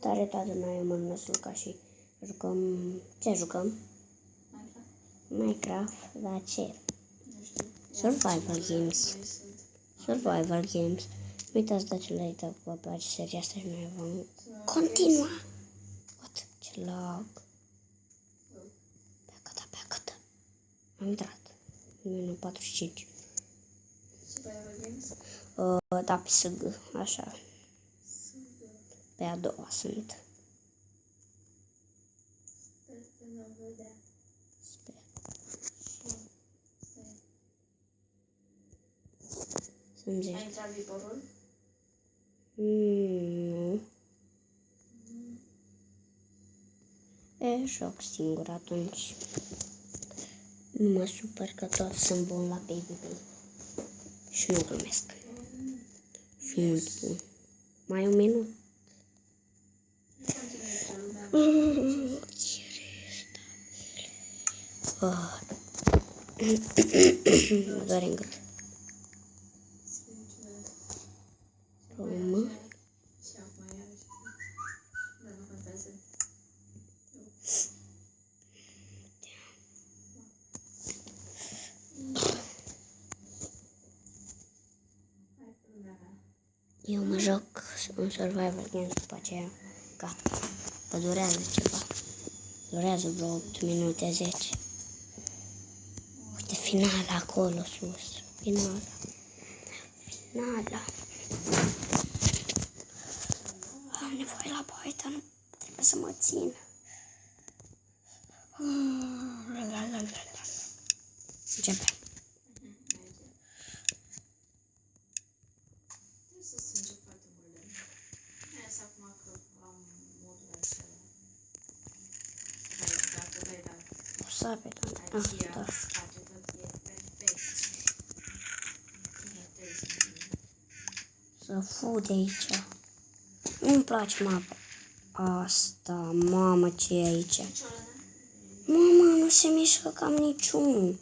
Salutare toată noi, eu mă numesc Luca și jucăm... Ce jucăm? Minecraft, dar ce? Survival Games. Survival Games. Uitați, dați like dacă vă place seria asta și noi vom continua. What? Ce lag. Pe acătă. Am intrat. Minut 45. Survival Games? Da, pe SG, așa. Pe a doua sunt. Sper că nu o vedea. Sper. Să-mi zici. A intrat viporul? Nu. E, joc singur atunci. Nu mă supăr că toți sunt buni la PvP. Și nu glumesc. Sunt bun. Mai un minut. Doar în gât. Român. Și acum iarăși. Dar nu contează. Eu mă joc un survival game după aceea. Gata. Că durează ceva. Durează vreo 8 minute, 10. Uite, finala acolo sus. Finala. Am nevoie la baie, dar nu trebuie să mă țin. Începem. Trebuie să strângem foarte mult lemn. Mai ales acum că am modul acela. Dacă vrei, da. O sabie, da. Aceea face tot, e perfect. Să fu de aici. Nu-mi place mapa asta. Mamă, ce e aici? Mama, nu se mișcă cam niciunul.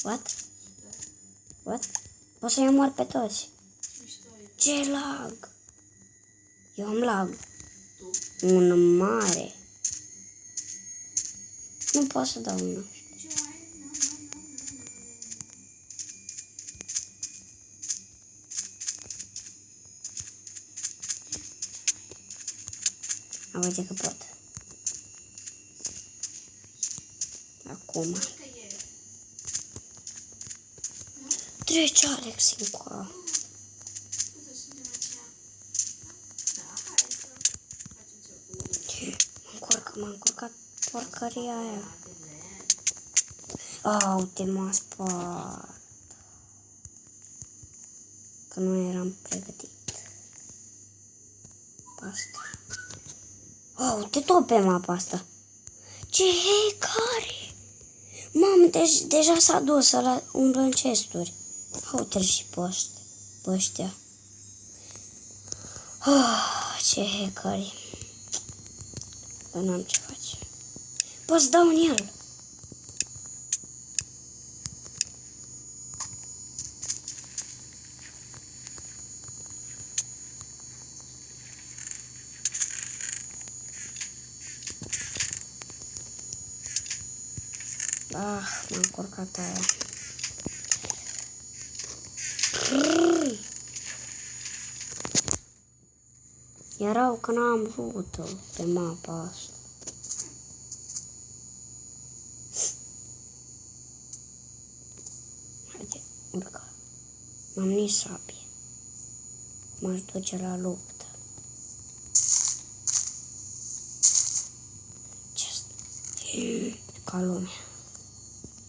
What? Pot să-i omor pe toți. Ce lag? Eu am lag. Un mare. Nu pot să dau unul. Uite că pot. Acum. Trece Alex încoa. M-a încurcat porcăria aia. Uite, m-a spart. Că nu eram pregătit. Asta. Uite tot pe mapa asta. Ce hecare! Mamă, deja s-a dus la umblă în chesturi. Uite-l și pe ăștia. Ce hecare! Că n-am ce face. Poți dau în el. M-a încurcat aia. Erau că n-am vrut-o pe mapa asta. Haide, urcă. N-am nici sabie. M-aș duce la luptă. Ce ca lumea.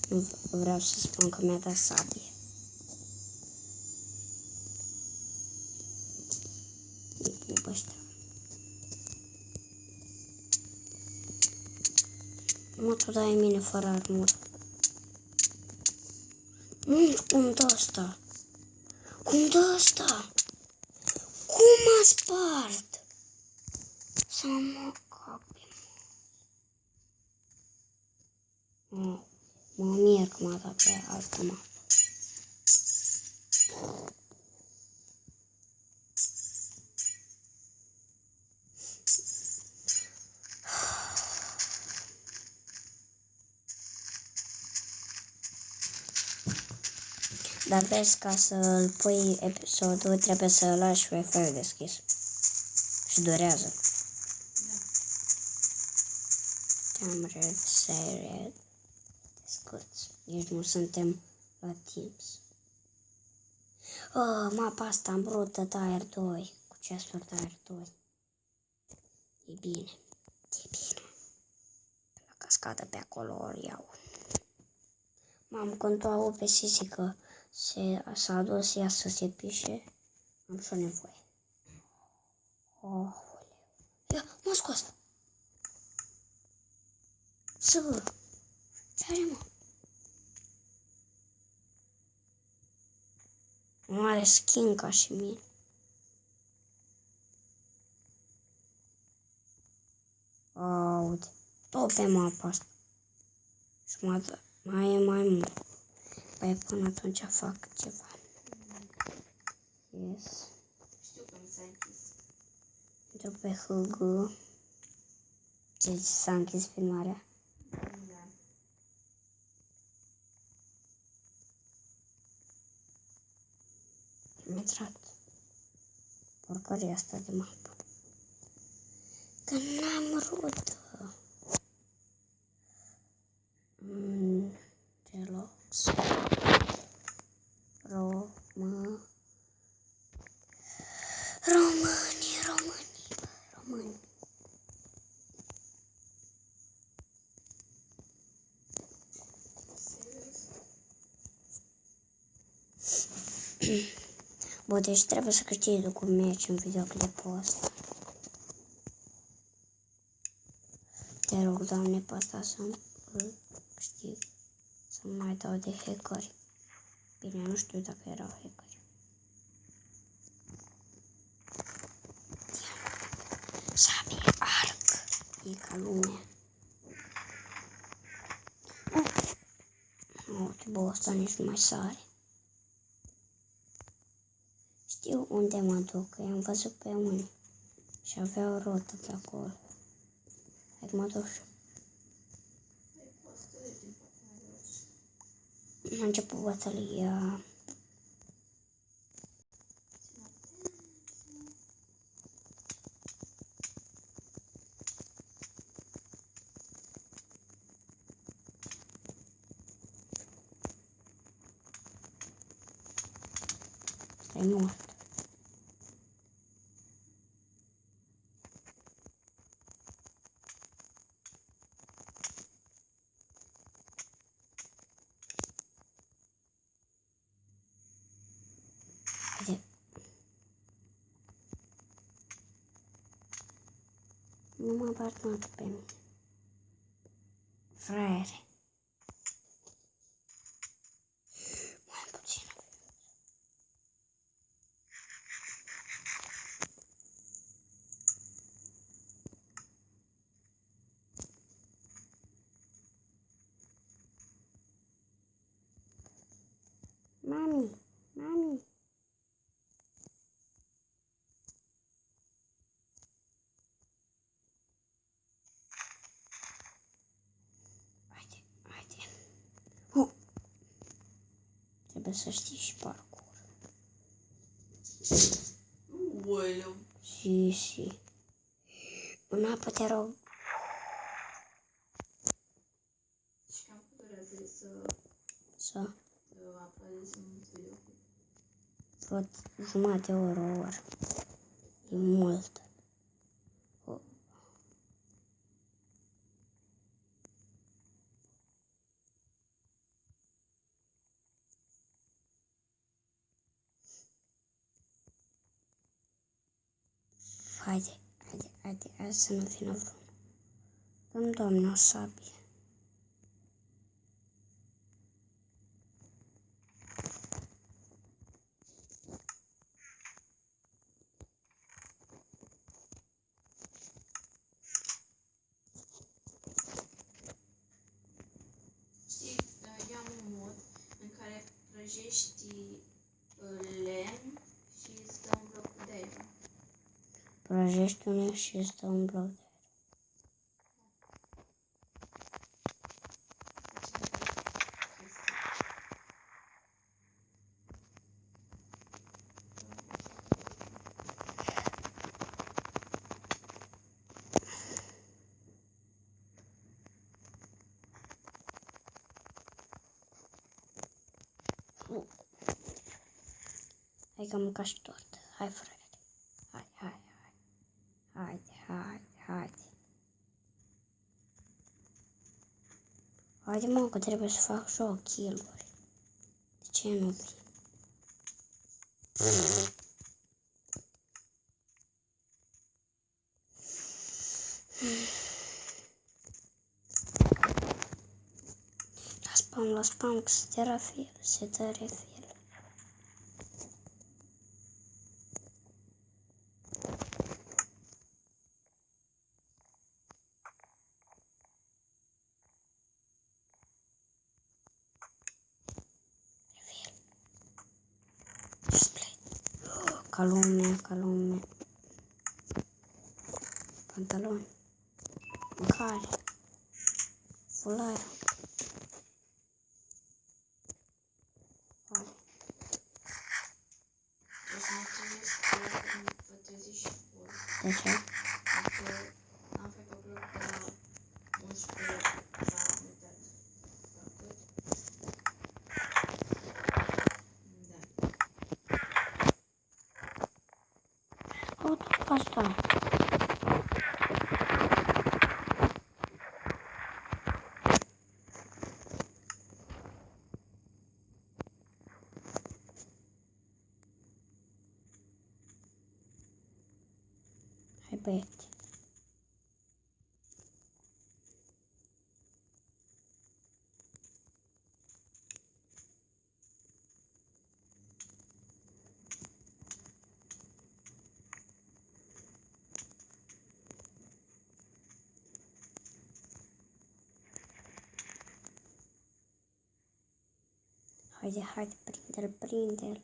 Nu vreau să spun că mi-a dat sabie. După ăștia. Mă, tu dai mine fără armură. Cum dă asta? Cum m-a spart? Să mă capi. Mă mir că m-a dat pe altă mapă. Dar vezi, ca să-l pui episodul, trebuie să lași Wi-Fi-ul deschis. Și durează. Da. Am red, say red. Descurți. Nici nu suntem la Teams. Oh, mapa asta am vrut de Tier 2. Cu chesturi Tier 2. E bine. E bine. La cascadă pe acolo ori iau. M-am controlat pe Sisi că s-a dus ea să se pișe. Am și o nevoie. Oh, ia, m-a scos. Să. Ce are, mă? Nu are skin ca și mine. Aude. Tot pe mapa asta. Și mai e mai mult. Păi până atunci fac ceva. Yes. Știu că mi s-a închis. Intru pe HG. Ce s-a închis filmarea? Da. Am intrat. Porcăria asta de mapă. Că n-am rută. Gelox. Români. Bă, deci trebuie să câștigi cu meci în videoclipul ăsta. Te rog, Doamne, pe asta să-mi câștig. Să nu mai dau de hackeri. Bine, nu știu dacă erau hackeri. Sabie, arc. E ca lumea. Uite, bă, ăsta nici nu mai sare. Știu unde mă duc, că i-am văzut pe unii. Și avea o rotă pe acolo. Hai că mă duc și... A început bătălia. E mort. Uite. Nu mă bat mă pe mine. Fraiere. Mai puțin. Mami, mami. Haide, haide. Trebuie să știi și parcurs. Uoleu. Și. În apă, te rog. Și cam cât durează să apărezi un videoclip? Vreo jumătate de oră, o oră. E mult. Haide, hai să nu vină vreunul. Dăm, Doamne, o sabie. Știi, eu am un mod în care prăjești lemn și îți dă un bloc de aer. Prăjești unul și îți dă un bloc de aer. Hai că am mâncat și tort. Hai, frate. Hai. Haide. Haide, mă, că trebuie să fac și o kill-uri. De ce nu vin? La spam, că se dă refil. Ca lume. Pantaloni. Mâncare. Fulare. O să mă trezesc când vă treziți și voi. De ce? Dacă am făcut bloc de la 11 la metade. Da. O, tot asta. Hai, băieți. Haide, prinde-l.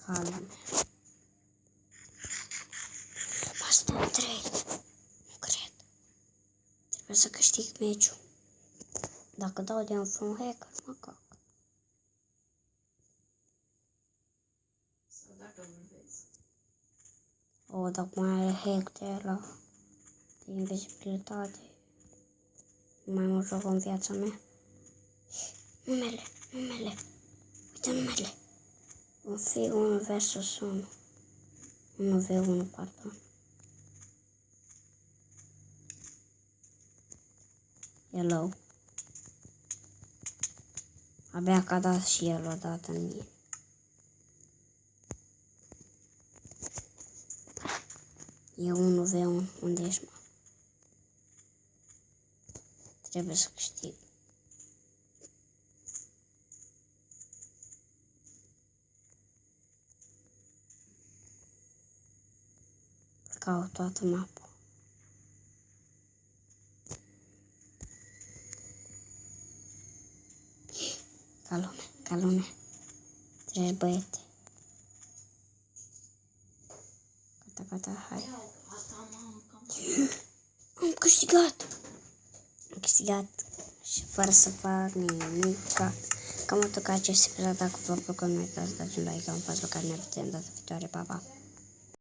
Calm. Asta în 3. Nu cred. Trebuie să câștig meciul. Dacă dau de un front hacker, mă cac. Sau dacă nu vezi. O, dacă mai are hack de ăla de invizibilitate. Nu mai mult joc în viața mea. Numele. Uite numele. Un fi 1 versus 1. 1v1, pardon. Hello. Abia că a dat și el odată în mine. E 1v1. Unde ești, mă? Trebuie să câștig. Caut toată mapa. Ca lume. Treci, băiete. Gata, hai. Am câștigat. Și fără să fac nimic. Cam atât ca acest episod. Dacă vă plăcut, nu uitați să dați un like. Am fost la care ne vedem data viitoare. Pa, pa.